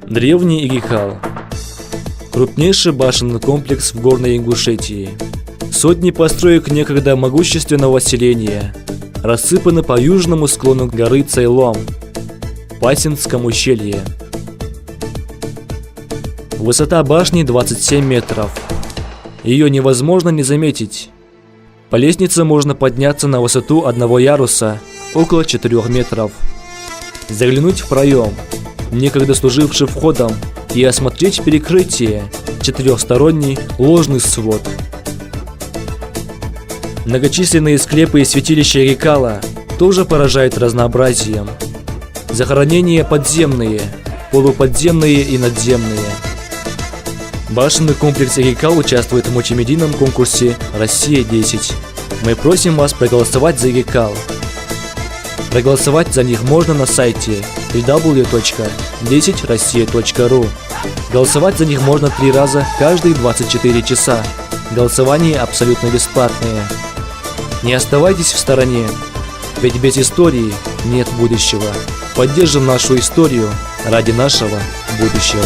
Древний Ирикал. Крупнейший башенный комплекс в горной Ингушетии. Сотни построек некогда могущественного селения рассыпаны по южному склону горы Цейлом, в Пасинском ущелье. Высота башни 27 метров. Ее невозможно не заметить. По лестнице можно подняться на высоту одного яруса, около 4 метров. Заглянуть в проем, некогда служивший входом, и осмотреть перекрытие, четырехсторонний ложный свод. Многочисленные склепы и святилища Ирикала тоже поражают разнообразием. Захоронения подземные, полуподземные и надземные. Башенный комплекс Ирикал участвует в мультимедийном конкурсе «Россия-10». Мы просим вас проголосовать за Ирикал. Проголосовать за них можно на сайте www.10россия.ру. Голосовать за них можно 3 раза каждые 24 часа. Голосование абсолютно бесплатное. Не оставайтесь в стороне, ведь без истории нет будущего. Поддержим нашу историю ради нашего будущего.